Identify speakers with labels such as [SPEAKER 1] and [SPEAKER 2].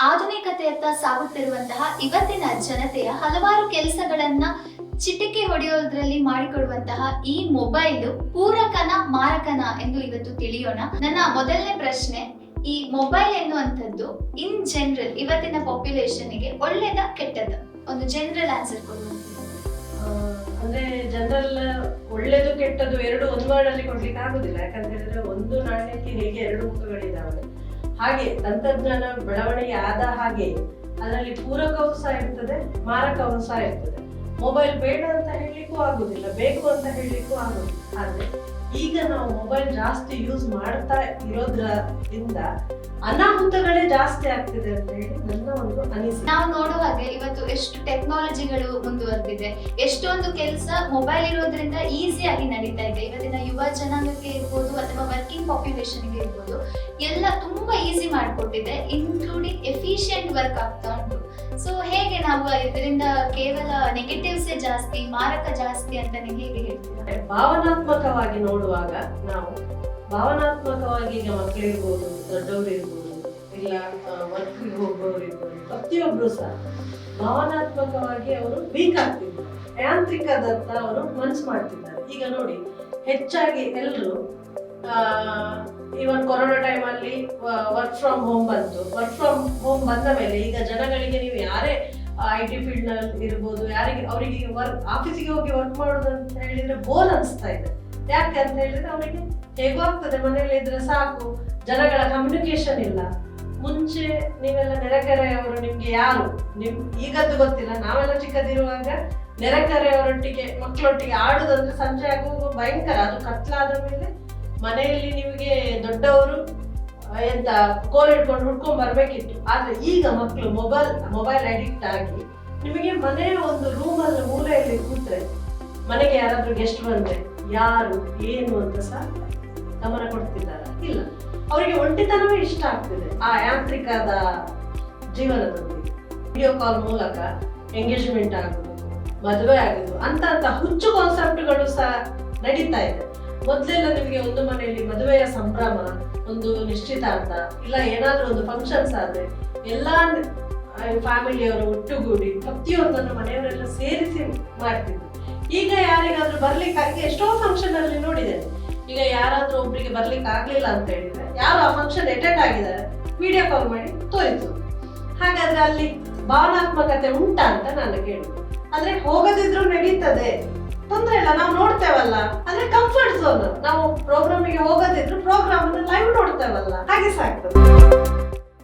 [SPEAKER 1] ಆಧುನಿಕತೆಯತ್ತ ಸಾಗುತ್ತಿರುವಂತಹ ಇವತ್ತಿನ ಜನತೆಯ ಹಲವಾರು ಕೆಲಸಗಳನ್ನ ಚಿಟಿಕೆ ಹೊಡೆಯೋದ್ರಲ್ಲಿ ಮಾಡಿಕೊಡುವಂತಹ ಈ ಮೊಬೈಲ್ ಪೂರಕನ ಮಾರಕನ ಎಂದು ಇವತ್ತು ತಿಳಿಯೋಣ. ನನ್ನ ಮೊದಲನೇ ಪ್ರಶ್ನೆ, ಈ ಮೊಬೈಲ್ ಎನ್ನುವಂಥದ್ದು ಇನ್ ಜನರಲ್ ಇವತ್ತಿನ ಪಾಪ್ಯುಲೇಷನ್ಗೆ ಒಳ್ಳೇದ ಕೆಟ್ಟದ? ಒಂದು ಜನರಲ್ ಆನ್ಸರ್ ಕೊಡುವಂತ.
[SPEAKER 2] ಅಂದ್ರೆ ಜನರಲ್ ಒಳ್ಳೇದು ಕೆಟ್ಟದ್ದು ಎರಡು ಒಂದು ವರ್ಡ್ ಅಲ್ಲಿ ಕೊಡ್ಲಿಕ್ಕೆ ಆಗುದಿಲ್ಲ. ಯಾಕಂತ ಹೇಳಿದ್ರೆ ಒಂದು ನಾಣ್ಯಕ್ಕೆ ಹೇಗೆ ಎರಡು ಮುಖಗಳಿದ್ದಾವೆ, ಹಾಗೆ ತಂತ್ರಜ್ಞಾನ ಬೆಳವಣಿಗೆ ಆದ ಹಾಗೆ ಅದರಲ್ಲಿ ಪೂರಕವೂ ಸಹ ಇರ್ತದೆ, ಮಾರಕವೂ ಸಹ ಇರ್ತದೆ. ಮೊಬೈಲ್ ಬೇಡ ಅಂತ ಹೇಳಲಿಕ್ಕೂ ಆಗುದಿಲ್ಲ, ಬೇಕು ಅಂತ ಹೇಳಲಿಕ್ಕೂ ಆಗುದಿಲ್ಲ. ಆದ್ರೆ ಈಗ ನಾವು ಮೊಬೈಲ್ ಜಾಸ್ತಿ ಯೂಸ್ ಮಾಡ್ತಾ ಇರೋದ್ರಿಂದ ಅನಾಹುತಗಳೇ ಜಾಸ್ತಿ ಆಗ್ತಿದೆ ಅಂತ ಹೇಳಿ ನನ್ನ ಒಂದು ಅನಿಸಿಕೆ.
[SPEAKER 1] ನಾವು ನೋಡುವ ಹಾಗೆ ಇವತ್ತು ಎಷ್ಟು ಟೆಕ್ನಾಲಜಿಗಳು ಮುಂದುವರೆದಿದೆ, ಎಷ್ಟೊಂದು ಕೆಲಸ ಮೊಬೈಲ್ ಇರೋದ್ರಿಂದ ಈಸಿಯಾಗಿ ನಡೀತಾ ಇದೆ. ಇವತ್ತಿನ ಯುವ ಜನಾಂಗಕ್ಕೆ ಇರ್ಬೋದು ಅಥವಾ ವರ್ಕಿಂಗ್ ಪಾಪ್ಯುಲೇಷನ್ಗೆ ಇರ್ಬೋದು, ಎಲ್ಲ ತುಂಬಾ ಈಸಿ ಮಾಡಿಕೊಟ್ಟಿದೆ, ಇನ್ಕ್ಲೂಡಿಂಗ್ ಎಫಿಷಿಯಂಟ್ ವರ್ಕ್ ಆಗ್ತಾ ಉಂಟು. ಸೊ ಹೇಗೆ ನಾವು ಇದರಿಂದ ಕೇವಲ ನೆಗೆಟಿವ್ಸೇ ಜಾಸ್ತಿ, ಮಾರಕ ಜಾಸ್ತಿ ಅಂತ ನೀವು ಹೇಗೆ ಹೇಳ್ತೀರಾ?
[SPEAKER 2] ಭಾವನಾತ್ಮಕವಾಗಿ ನೋಡುವಾಗ ನಾವು ಭಾವನಾತ್ಮಕವಾಗಿ ಈಗ ಮಕ್ಕಳಿರ್ಬೋದು, ದೊಡ್ಡವರು ಇರ್ಬೋದು, ಇಲ್ಲ ವರ್ಕ್ಗೆ ಹೋಗುವವರು ಇರ್ಬೋದು, ಪ್ರತಿಯೊಬ್ರು ಸಹ ಭಾವನಾತ್ಮಕವಾಗಿ ಅವರು ವೀಕ್ ಆಗ್ತಿದ್ದಾರೆ, ಯಾಂತ್ರಿಕದತ್ತ ಅವರು ಮನ್ಸು ಮಾಡ್ತಿದ್ದಾರೆ. ಈಗ ನೋಡಿ, ಹೆಚ್ಚಾಗಿ ಎಲ್ಲರೂ ಇವನ್ ಕೊರೋನಾ ಟೈಮಲ್ಲಿ ವರ್ಕ್ ಫ್ರಮ್ ಹೋಮ್ ಬಂತು. ವರ್ಕ್ ಫ್ರಮ್ ಹೋಮ್ ಬಂದ ಮೇಲೆ ಈಗ ಜನಗಳಿಗೆ ನೀವು ಯಾರೇ IT ಫೀಲ್ಡ್ ನಲ್ಲಿ ಇರ್ಬೋದು, ಯಾರಿಗೆ ಅವರಿಗೆ ಆಫೀಸಿಗೆ ಹೋಗಿ ವರ್ಕ್ ಮಾಡೋದು ಅಂತ ಹೇಳಿದ್ರೆ ಬೋರ್ ಅನಿಸ್ತಾ ಇದೆ. ಯಾಕೆ ಅಂತ ಹೇಳಿದ್ರೆ ಅವರಿಗೆ ಹೇಗೋ ಆಗ್ತದೆ, ಮನೆಯಲ್ಲಿ ಇದ್ರೆ ಸಾಕು, ಜನಗಳ ಕಮ್ಯುನಿಕೇಶನ್ ಇಲ್ಲ. ಮುಂಚೆ ನೀವೆಲ್ಲ ನೆರೆಕೆರೆಯವರು ನಿಮ್ಗೆ ಯಾರು ಈಗದ್ದು ಗೊತ್ತಿಲ್ಲ, ನಾವೆಲ್ಲ ಚಿಕ್ಕದಿರುವಾಗ ನೆರೆಕೆರೆಯವರೊಟ್ಟಿಗೆ ಮಕ್ಕಳೊಟ್ಟಿಗೆ ಆಡುದಂದ್ರೆ ಸಂಜೆ ಆಗುವಾಗ ಭಯಂಕರ. ಅದು ಕತ್ಲಾದ ಮೇಲೆ ಮನೆಯಲ್ಲಿ ನಿಮಗೆ ದೊಡ್ಡವರು ಎಂತ ಕೋಲ್ ಹಿಡ್ಕೊಂಡು ಹುಡ್ಕೊಂಡ್ ಬರ್ಬೇಕಿತ್ತು. ಆದ್ರೆ ಈಗ ಮಕ್ಕಳು ಮೊಬೈಲ್ ಅಡಿಕ್ಟ್ ಆಗಿ ನಿಮಗೆ ಮನೆಯ ಒಂದು ರೂಮಲ್ಲಿ ಮೂಲೆಯಲ್ಲಿ ಕೂತ್ರೆ, ಮನೆಗೆ ಯಾರಾದ್ರೂ ಗೆಸ್ಟ್ ಬಂದ್ರೆ ಯಾರು ಏನು ಅಂತ ಸಹ ಗಮನ ಕೊಡ್ತಿದ್ದಾರೆ ಇಲ್ಲ. ಅವರಿಗೆ ಒಂಟಿತನವೇ ಇಷ್ಟ ಆಗ್ತಿದೆ ಆ ಯಾಂತ್ರಿಕದ ಜೀವನದೊಂದಿಗೆ. ವಿಡಿಯೋ ಕಾಲ್ ಮೂಲಕ ಎಂಗೇಜ್ಮೆಂಟ್ ಆಗುದು, ಮದುವೆ ಆಗುದು ಅಂತ ಹುಚ್ಚು ಕಾನ್ಸೆಪ್ಟ್ಗಳು ಸಹ ನಡೀತಾ ಇದೆ. ಮೊದಲೆಲ್ಲ ನಿಮಗೆ ಒಂದು ಮನೆಯಲ್ಲಿ ಮದುವೆಯ ಸಂಭ್ರಮ, ಒಂದು ನಿಶ್ಚಿತಾರ್ಥ, ಇಲ್ಲ ಏನಾದ್ರೂ ಒಂದು ಫಂಕ್ಷನ್ಸ್ ಆದ್ರೆ ಎಲ್ಲಾ ಫ್ಯಾಮಿಲಿಯವರು ಒಟ್ಟುಗೂಡಿ ಪ್ರತಿಯೊಂದನ್ನು ಮನೆಯವರೆಲ್ಲ ಸೇರಿಸಿ ಮಾಡ್ತಿದ್ರು. ಈಗ ಯಾರಿಗಾದ್ರೂ ಬರ್ಲಿಕ್ಕೆ ಎಷ್ಟೋ ಫಂಕ್ಷನ್ ಅಲ್ಲಿ ನೋಡಿದ್ದೇನೆ, ಈಗ ಯಾರಾದ್ರೂ ಒಬ್ರಿಗೆ ಬರ್ಲಿಕ್ಕೆ ಆಗ್ಲಿಲ್ಲ ಅಂತ ಹೇಳಿದ್ರೆ ಯಾರು ಆ ಫಂಕ್ಷನ್ ಅಟೆಂಡ್ ಆಗಿದ್ದಾರೆ ವಿಡಿಯೋ ಕಾಲ್ ಮಾಡಿ ತೋರಿಸು. ಹಾಗಾದ್ರೆ ಅಲ್ಲಿ ಭಾವನಾತ್ಮಕತೆ ಉಂಟಾ ಅಂತ ನಾನು ಕೇಳುದು. ಆದ್ರೆ ಹೋಗದಿದ್ರು ನಡೀತದೆ, ತೊಂದ್ರೆ ಇಲ್ಲ, ನಾವು ನೋಡ್ತೇವಲ್ಲ. ಅಂದ್ರೆ ಕಂಫರ್ಟ್ ಝೋನ್, ನಾವು ಪ್ರೋಗ್ರಾಮಿಗೆ ಹೋಗದಿದ್ರು ಪ್ರೋಗ್ರಾಮ್ ಲೈವ್ ನೋಡ್ತೇವಲ್ಲ, ಹಾಗೆ ಸಾಕ್ತದೆ.